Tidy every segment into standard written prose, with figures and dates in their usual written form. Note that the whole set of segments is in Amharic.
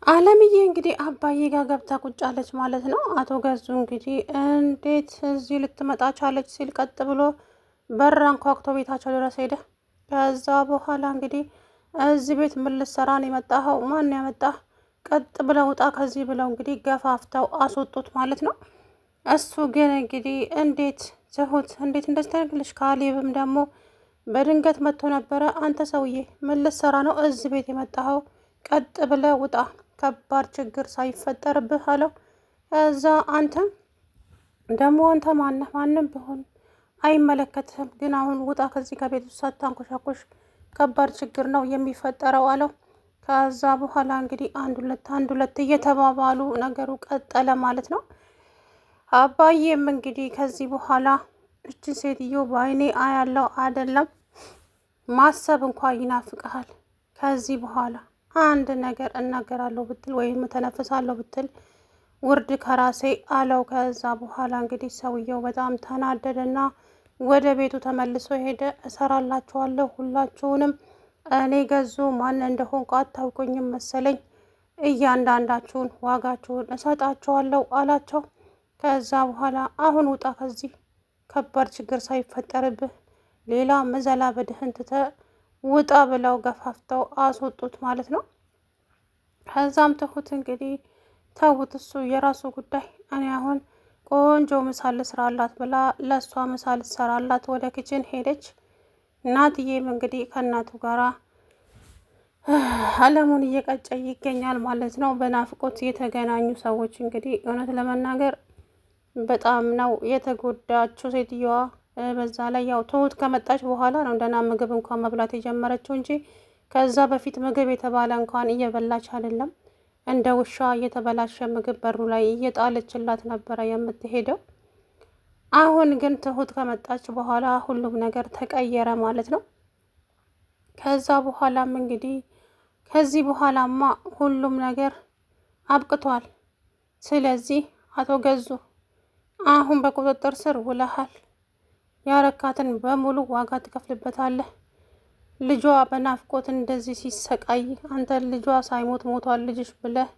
አለምዬ እንግዲህ አባዬ ጋር ገብታ ቁጭ አለች ማለት ነው። አቶ ገዙ እንግዲህ እንዴት እዚህ ልትመጣ ቻለች ሲል ቀጥ ብሎ በር አንኳኩቶ ቤታቸው ድረስ ሄደ። ከዛ በኋላ እንግዲህ እዚህ ቤት ምን ልትሰራ ነው የመጣኸው? ማን ያመጣህ? ቀጥ ብለው ውጣ ከዚህ ብለው እንግዲህ ገፋፍተው አስወጡት ማለት ነው። እሱ ግን እንግዲህ እንዴት ትሁት እንዴት እንደዚህ ታደርግልሽ? ካሌብም ደግሞ በድንገት መጥቶ ነበረ። አንተ ሰውዬ ምን ልትሰራ ነው እዚህ ቤት የመጣኸው? ቀጥ ብለህ ውጣ ከባድ ችግር ሳይፈጠርብህ አለው። እዛ አንተ ደግሞ አንተ ማነህ? ማንም ቢሆን አይመለከትህም፣ ግን አሁን ውጣ ከዚህ ከቤት ውስጥ ሳታንኮሻኮሽ፣ ከባድ ችግር ነው የሚፈጠረው አለው። ከዛ በኋላ እንግዲህ አንድ ሁለት እየተባባሉ ነገሩ ቀጠለ ማለት ነው። አባዬም እንግዲህ ከዚህ በኋላ እቺ ሴትዮ በአይኔ አያለው አይደለም ማሰብ እንኳ ይናፍቀሃል። ከዚህ በኋላ አንድ ነገር እናገራለሁ ብትል ወይም ተነፍሳለሁ ብትል ውርድ ከራሴ አለው። ከዛ በኋላ እንግዲህ ሰውየው በጣም ተናደደና ወደ ቤቱ ተመልሶ ሄደ። እሰራላችኋለሁ ሁላችሁንም፣ እኔ ገዙ ማን እንደሆንኩ አታውቁኝም መሰለኝ፣ እያንዳንዳችሁን ዋጋችሁን እሰጣችኋለሁ አላቸው። ከዛ በኋላ አሁን ውጣ ከዚህ ከባድ ችግር ሳይፈጠርብህ ሌላ መዘላ በድህን ትተህ ውጣ ብለው ገፋፍተው አስወጡት ማለት ነው። ከዛም ትሁት እንግዲህ ተውት፣ እሱ የራሱ ጉዳይ፣ እኔ አሁን ቆንጆ ምሳ ልስራላት ብላ ለእሷ ምሳ ልትሰራላት ወደ ክችን ሄደች። እናትዬም እንግዲህ ከእናቱ ጋራ አለሙን እየቀጨ ይገኛል ማለት ነው። በናፍቆት የተገናኙ ሰዎች እንግዲህ እውነት ለመናገር በጣም ነው የተጎዳችው ሴትየዋ። በዛ ላይ ያው ትሁት ከመጣች በኋላ ነው ደህና ምግብ እንኳን መብላት የጀመረችው እንጂ ከዛ በፊት ምግብ የተባለ እንኳን እየበላች አይደለም። እንደ ውሻ እየተበላሸ ምግብ በሩ ላይ እየጣለችላት ነበረ የምትሄደው። አሁን ግን ትሁት ከመጣች በኋላ ሁሉም ነገር ተቀየረ ማለት ነው። ከዛ በኋላም እንግዲህ ከዚህ በኋላማ ሁሉም ነገር አብቅቷል። ስለዚህ አቶ ገዙ አሁን በቁጥጥር ስር ውለሃል። ያረካትን በሙሉ ዋጋ ትከፍልበታለህ። ልጇ በናፍቆት እንደዚህ ሲሰቃይ አንተ ልጇ ሳይሞት ሞቷል ልጅሽ ብለህ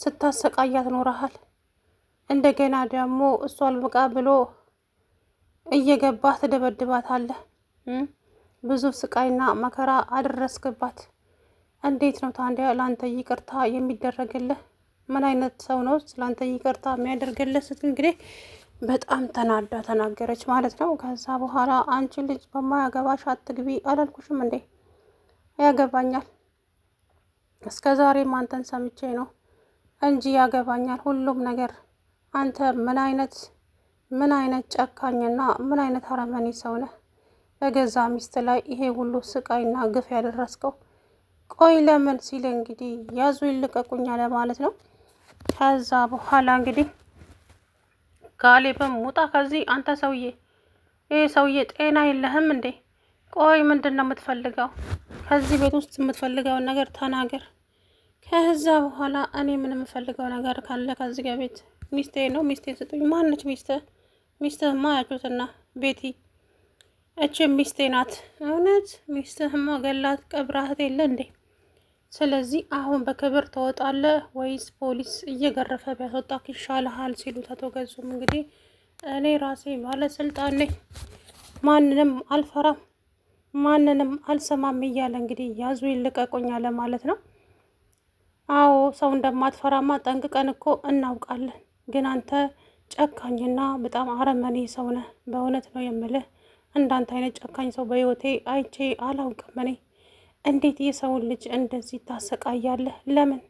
ስታሰቃያት ኖረሃል። እንደገና ደግሞ እሷ አልበቃ ብሎ እየገባህ ትደበድባታለህ። ብዙ ስቃይና መከራ አደረስክባት። እንዴት ነው ታዲያ ለአንተ ይቅርታ የሚደረግልህ? ምን አይነት ሰው ነው ለአንተ ይቅርታ የሚያደርግልህ? ስትል እንግዲህ በጣም ተናዳ ተናገረች ማለት ነው። ከዛ በኋላ አንቺ ልጅ በማያገባሽ አትግቢ አላልኩሽም እንዴ? ያገባኛል። እስከ ዛሬም አንተን ሰምቼ ነው እንጂ ያገባኛል ሁሉም ነገር። አንተ ምን አይነት ጨካኝና ምን አይነት አረመኔ ሰው ነህ? በገዛ ሚስት ላይ ይሄ ሁሉ ስቃይና ግፍ ያደረስከው ቆይ ለምን ሲል እንግዲህ ያዙ ይልቀቁኝ አለ ማለት ነው። ከዛ በኋላ እንግዲህ ካሌብም ውጣ ከዚህ አንተ ሰውዬ፣ ይህ ሰውዬ ጤና የለህም እንዴ? ቆይ ምንድን ነው የምትፈልገው? ከዚህ ቤት ውስጥ የምትፈልገውን ነገር ተናገር። ከዛ በኋላ እኔ ምን የምፈልገው ነገር ካለ ከዚህ ጋር ቤት ሚስቴ ነው፣ ሚስቴ ስጡኝ። ማነች ሚስትህ? ሚስትህማ ያጩትና ቤቲ፣ እችም ሚስቴ ናት። እውነት ሚስትህማ ገላት ቀብራህት የለ እንዴ? ስለዚህ አሁን በክብር ትወጣለህ ወይስ ፖሊስ እየገረፈ ቢያስወጣክ ይሻልሃል? ሲሉት አቶ ገዙም እንግዲህ እኔ ራሴ ባለስልጣን ነኝ፣ ማንንም አልፈራም፣ ማንንም አልሰማም እያለ እንግዲህ ያዙ ይልቀቁኝ አለ ማለት ነው። አዎ ሰው እንደማትፈራማ ጠንቅቀን እኮ እናውቃለን፣ ግን አንተ ጨካኝና በጣም አረመኔ ሰው ነህ። በእውነት ነው የምልህ፣ እንዳንተ አይነት ጨካኝ ሰው በህይወቴ አይቼ አላውቅም። እኔ እንዴት የሰውን ልጅ እንደዚህ ታሰቃያለህ? ለምን?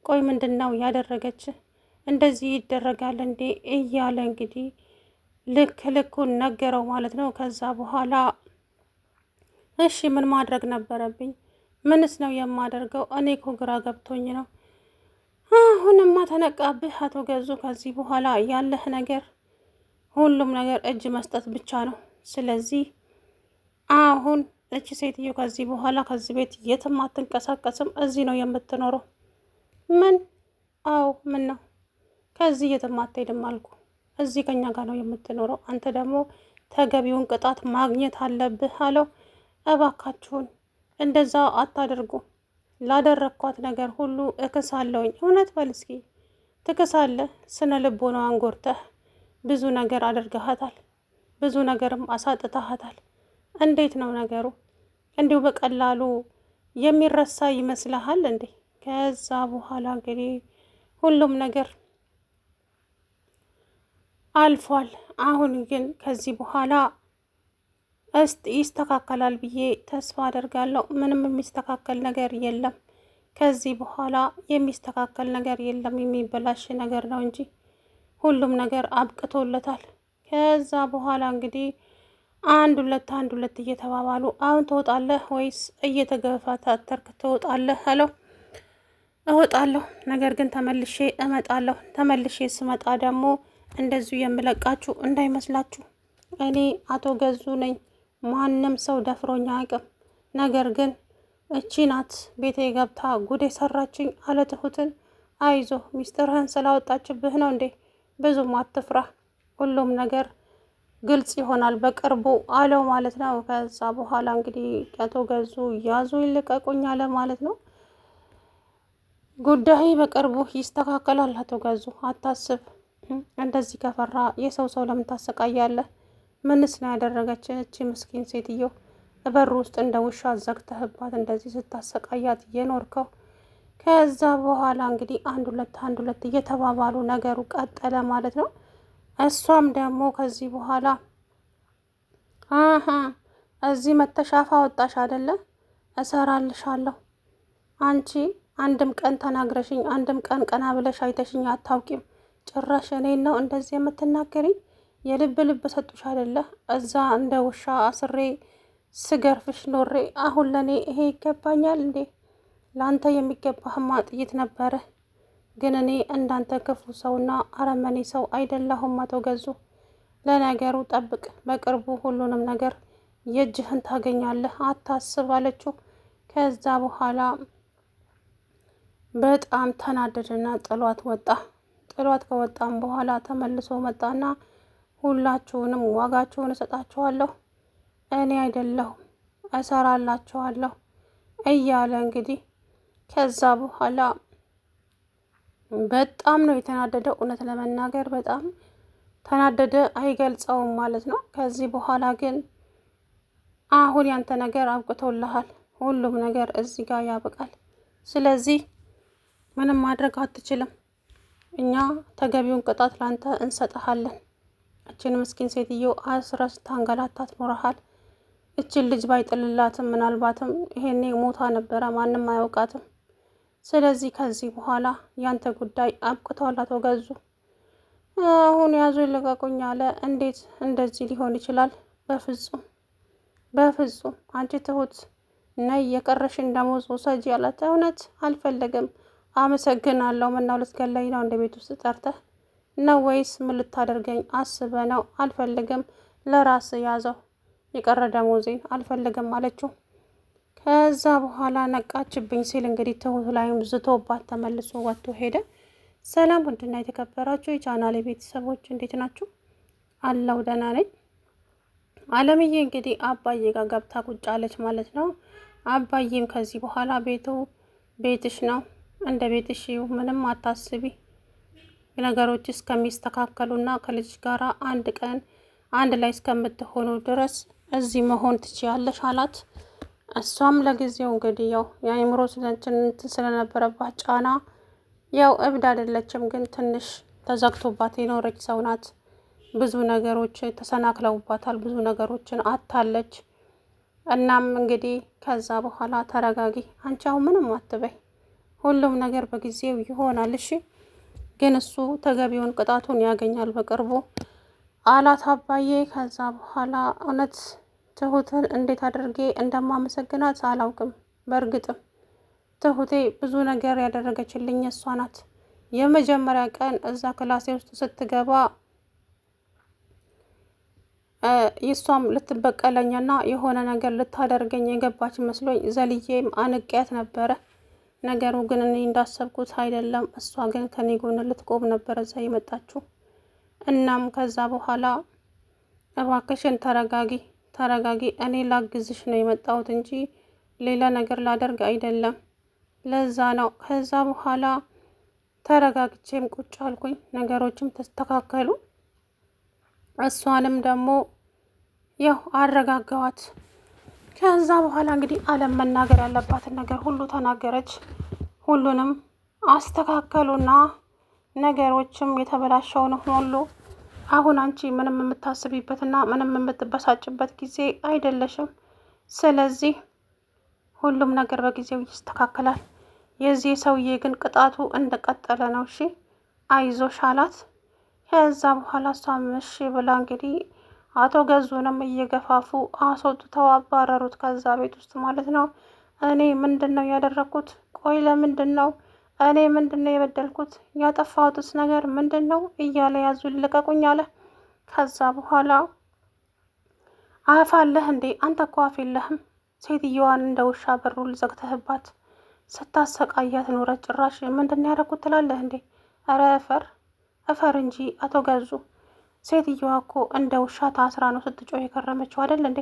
ቆይ ምንድን ነው ያደረገች? እንደዚህ ይደረጋል እንዴ? እያለ እንግዲህ ልክ ልኩን ነገረው ማለት ነው። ከዛ በኋላ እሺ ምን ማድረግ ነበረብኝ? ምንስ ነው የማደርገው? እኔ እኮ ግራ ገብቶኝ ነው። አሁንማ ተነቃብህ አቶ ገዙ። ከዚህ በኋላ ያለህ ነገር ሁሉም ነገር እጅ መስጠት ብቻ ነው። ስለዚህ አሁን እቺ ሴትዮ ከዚህ በኋላ ከዚህ ቤት የትም አትንቀሳቀስም፣ እዚህ ነው የምትኖረው። ምን? አዎ ምን ነው? ከዚህ የትም አትሄድም አልኩ። እዚህ ከኛ ጋር ነው የምትኖረው። አንተ ደግሞ ተገቢውን ቅጣት ማግኘት አለብህ አለው። እባካችሁን እንደዛ አታደርጉ። ላደረግኳት ነገር ሁሉ እክሳለሁኝ። እውነት በል እስኪ ትክሳለህ? ስነ ልቦናዋን ጎርተህ ብዙ ነገር አድርገሃታል፣ ብዙ ነገርም አሳጥተሃታል። እንዴት ነው ነገሩ? እንዲሁ በቀላሉ የሚረሳ ይመስልሃል እንዴ? ከዛ በኋላ እንግዲህ ሁሉም ነገር አልፏል። አሁን ግን ከዚህ በኋላ ይስተካከላል ብዬ ተስፋ አደርጋለሁ። ምንም የሚስተካከል ነገር የለም። ከዚህ በኋላ የሚስተካከል ነገር የለም። የሚበላሽ ነገር ነው እንጂ ሁሉም ነገር አብቅቶለታል። ከዛ በኋላ እንግዲህ አንድ ሁለት እየተባባሉ አሁን ትወጣለህ ወይስ እየተገፋታተርክ ትወጣለህ አለው። እወጣለሁ፣ ነገር ግን ተመልሼ እመጣለሁ። ተመልሼ ስመጣ ደግሞ እንደዚሁ የምለቃችሁ እንዳይመስላችሁ። እኔ አቶ ገዙ ነኝ። ማንም ሰው ደፍሮኝ አያውቅም። ነገር ግን እቺ ናት ቤቴ ገብታ ጉድ የሰራችኝ አለ ትሁትን። አይዞ ሚስጥርህን ስላወጣችብህ ነው እንዴ? ብዙም አትፍራ፣ ሁሉም ነገር ግልጽ ይሆናል በቅርቡ አለው ማለት ነው። ከዛ በኋላ እንግዲህ አቶ ገዙ ያዙ ይልቀቁኝ አለ ማለት ነው። ጉዳይ በቅርቡ ይስተካከላል አቶ ገዙ አታስብ። እንደዚህ ከፈራ የሰው ለምን ታሰቃያለህ? ምንስ ነው ያደረገች እቺ ምስኪን ሴትዮ? በር ውስጥ እንደ ውሻ ዘግተህባት እንደዚህ ስታሰቃያት እየኖርከው። ከዛ በኋላ እንግዲህ አንድ ሁለት እየተባባሉ ነገሩ ቀጠለ ማለት ነው። እሷም ደግሞ ከዚህ በኋላ እዚህ መተሻፋ ወጣሽ አይደለ? እሰራልሻለሁ። አንቺ አንድም ቀን ተናግረሽኝ፣ አንድም ቀን ቀና ብለሽ አይተሽኝ አታውቂም። ጭራሽ እኔን ነው እንደዚህ የምትናገሪኝ? የልብ ልብ ሰጡሽ አይደለ? እዛ እንደ ውሻ አስሬ ስገርፍሽ ኖሬ፣ አሁን ለእኔ ይሄ ይገባኛል እንዴ? ለአንተ የሚገባህማ ጥይት ነበረ። ግን እኔ እንዳንተ ክፉ ሰውና አረመኔ ሰው አይደለሁም አቶ ገዙ። ለነገሩ ጠብቅ፣ በቅርቡ ሁሉንም ነገር የእጅህን ታገኛለህ፣ አታስብ አለችው። ከዛ በኋላ በጣም ተናደደና ጥሏት ወጣ። ጥሏት ከወጣም በኋላ ተመልሶ መጣና ሁላችሁንም ዋጋችሁን እሰጣችኋለሁ፣ እኔ አይደለሁም እሰራላችኋለሁ እያለ እንግዲህ ከዛ በኋላ በጣም ነው የተናደደው። እውነት ለመናገር በጣም ተናደደ፣ አይገልጸውም ማለት ነው። ከዚህ በኋላ ግን አሁን ያንተ ነገር አብቅቶልሃል፣ ሁሉም ነገር እዚህ ጋር ያበቃል። ስለዚህ ምንም ማድረግ አትችልም። እኛ ተገቢውን ቅጣት ላንተ እንሰጥሃለን። እችን ምስኪን ሴትዮ አስረስ ታንገላታት ኖረሃል። እችን ልጅ ባይጥልላትም ምናልባትም ይሄኔ ሞታ ነበረ፣ ማንም አያውቃትም። ስለዚህ ከዚህ በኋላ ያንተ ጉዳይ አብቅቷል አቶ ገዙ። አሁን ያዙ ይልቀቁኝ አለ። እንዴት እንደዚህ ሊሆን ይችላል? በፍጹም በፍጹም። አንቺ ትሁት ነይ የቀረሽን ደሞዝ ውሰጂ አላት። እውነት አልፈለግም፣ አመሰግናለሁ። ምነው ልትገለኝ ነው እንደ ቤት ውስጥ ጠርተህ ነው ወይስ ምን ልታደርገኝ አስበ ነው? አልፈልግም፣ ለራስ ያዘው፣ የቀረ ደሞዜን አልፈልግም አለችው። ከዛ በኋላ ነቃችብኝ ሲል እንግዲህ ትሁት ላይም ዝቶባት ተመልሶ ወጥቶ ሄደ። ሰላም ውድና የተከበራችሁ የቻናሌ ቤተሰቦች እንዴት ናችሁ? አለው ደህና ነኝ። አለምዬ እንግዲህ አባዬ ጋር ገብታ ቁጭ አለች ማለት ነው። አባዬም ከዚህ በኋላ ቤቱ ቤትሽ ነው፣ እንደ ቤትሽ ምንም አታስቢ፣ ነገሮች እስከሚስተካከሉና ከልጅ ጋር አንድ ቀን አንድ ላይ እስከምትሆኑ ድረስ እዚህ መሆን ትችያለሽ አላት። እሷም ለጊዜው እንግዲህ ያው የአእምሮ ስለነበረባት ጫና ያው እብድ አይደለችም፣ ግን ትንሽ ተዘግቶባት የኖረች ሰው ናት። ብዙ ነገሮች ተሰናክለውባታል፣ ብዙ ነገሮችን አታለች። እናም እንግዲህ ከዛ በኋላ ተረጋጊ፣ አንቺ አሁን ምንም አትበይ፣ ሁሉም ነገር በጊዜው ይሆናል። እሺ፣ ግን እሱ ተገቢውን ቅጣቱን ያገኛል በቅርቡ አላት አባዬ። ከዛ በኋላ እውነት ትሁትን እንዴት አድርጌ እንደማመሰግናት አላውቅም። በእርግጥም ትሁቴ ብዙ ነገር ያደረገችልኝ እሷ ናት። የመጀመሪያ ቀን እዛ ክላሴ ውስጥ ስትገባ የእሷም ልትበቀለኝና የሆነ ነገር ልታደርገኝ የገባች መስሎኝ ዘልዬም አንቄያት ነበረ። ነገሩ ግን እኔ እንዳሰብኩት አይደለም። እሷ ግን ከኔ ጎን ልትቆም ነበረ እዛ የመጣችው። እናም ከዛ በኋላ እባክሽን ተረጋጊ ተረጋጊ፣ እኔ ላግዝሽ ነው የመጣሁት እንጂ ሌላ ነገር ላደርግ አይደለም። ለዛ ነው። ከዛ በኋላ ተረጋግቼም ቁጭ አልኩኝ። ነገሮችም ተስተካከሉ። እሷንም ደግሞ ያው አረጋጋዋት። ከዛ በኋላ እንግዲህ አለም መናገር ያለባትን ነገር ሁሉ ተናገረች። ሁሉንም አስተካከሉና ነገሮችም የተበላሸውን ሁሉ አሁን አንቺ ምንም የምታስቢበትና ምንም የምትበሳጭበት ጊዜ አይደለሽም። ስለዚህ ሁሉም ነገር በጊዜው ይስተካከላል። የዚህ ሰውዬ ግን ቅጣቱ እንደቀጠለ ነው። እሺ አይዞሽ አላት። ከዛ በኋላ እሷም እሺ ብላ እንግዲህ አቶ ገዙንም እየገፋፉ አስወጥተው አባረሩት ከዛ ቤት ውስጥ ማለት ነው። እኔ ምንድን ነው ያደረግኩት? ቆይ ለምንድን ነው እኔ ምንድን ነው የበደልኩት? ያጠፋሁትስ ነገር ምንድን ነው? እያለ ያዙ ልቀቁኝ አለ። ከዛ በኋላ አፍ አለህ እንዴ? አንተ እኮ አፍ የለህም። ሴትየዋን እንደ ውሻ በሩን ዘግተህባት ስታሰቃያት ኖረ። ጭራሽ ምንድን ነው ያደረኩት ትላለህ እንዴ? ኧረ እፈር እንጂ አቶ ገዙ። ሴትየዋ እኮ እንደ ውሻ ታስራ ነው ስትጮህ የከረመችው አይደል እንዴ?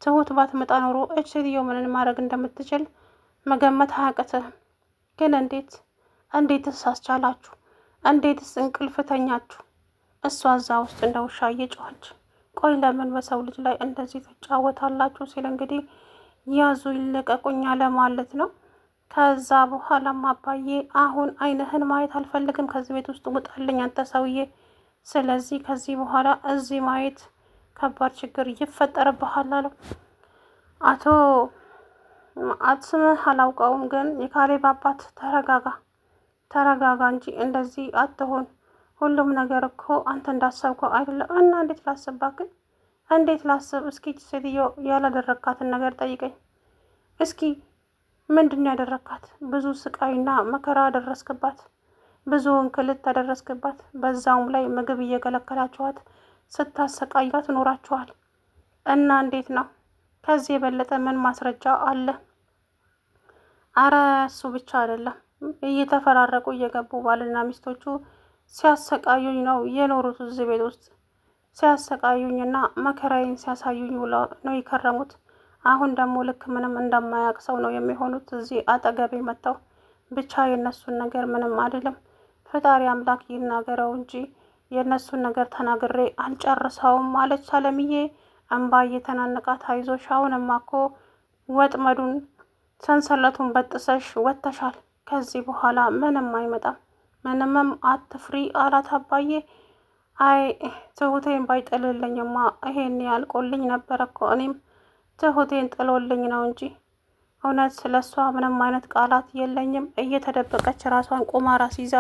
ትሁት ባትመጣ ኖሮ እች ሴትዮ ምንን ማድረግ እንደምትችል መገመት አያቅትህም። ግን እንዴትስ አስቻላችሁ? እንዴትስ እንቅልፍ ተኛችሁ? እሷ እዛ ውስጥ እንደ ውሻ እየጮኸች ቆይ ለምን በሰው ልጅ ላይ እንደዚህ ትጫወታላችሁ? ሲል እንግዲህ ያዙ ይልቀቁኝ አለ ማለት ነው። ከዛ በኋላም አባዬ አሁን አይንህን ማየት አልፈልግም፣ ከዚህ ቤት ውስጥ ውጣልኝ አንተ ሰውዬ። ስለዚህ ከዚህ በኋላ እዚህ ማየት ከባድ ችግር ይፈጠርብሃል አለው። አቶ ስምህ አላውቀውም፣ ግን የካሌብ አባት ተረጋጋ እንጂ እንደዚህ አትሆን። ሁሉም ነገር እኮ አንተ እንዳሰብከው አይደለም። እና እንዴት ላስብ ግን እንዴት ላስብ? እስኪ ሴትዮ ያላደረካትን ነገር ጠይቀኝ እስኪ። ምንድን ነው ያደረካት? ብዙ ስቃይና መከራ አደረስክባት፣ ብዙ እንክልት ተደረስክባት። በዛውም ላይ ምግብ እየከለከላችኋት ስታሰቃያት ኖራችኋል። እና እንዴት ነው? ከዚህ የበለጠ ምን ማስረጃ አለ? አረ እሱ ብቻ አይደለም፣ እየተፈራረቁ እየገቡ ባልና ሚስቶቹ ሲያሰቃዩኝ ነው የኖሩት። እዚህ ቤት ውስጥ ሲያሰቃዩኝና መከራዬን ሲያሳዩኝ ውለው ነው የከረሙት። አሁን ደግሞ ልክ ምንም እንደማያውቅ ሰው ነው የሚሆኑት እዚህ አጠገቤ መጥተው። ብቻ የእነሱን ነገር ምንም አይደለም፣ ፈጣሪ አምላክ ይናገረው እንጂ የእነሱን ነገር ተናግሬ አልጨርሰውም አለች ሰለምዬ እንባ እየተናነቃት። አይዞሽ አሁንማ እኮ ወጥመዱን ሰንሰለቱን በጥሰሽ ወጥተሻል። ከዚህ በኋላ ምንም አይመጣም፣ ምንምም አትፍሪ አላት አባዬ። አይ ትሁቴን ባይጥልልኝማ ይሄን ያልቆልኝ ነበረ እኮ። እኔም ትሁቴን ጥሎልኝ ነው እንጂ እውነት ስለሷ ምንም አይነት ቃላት የለኝም። እየተደበቀች ራሷን ቁማር አስይዛ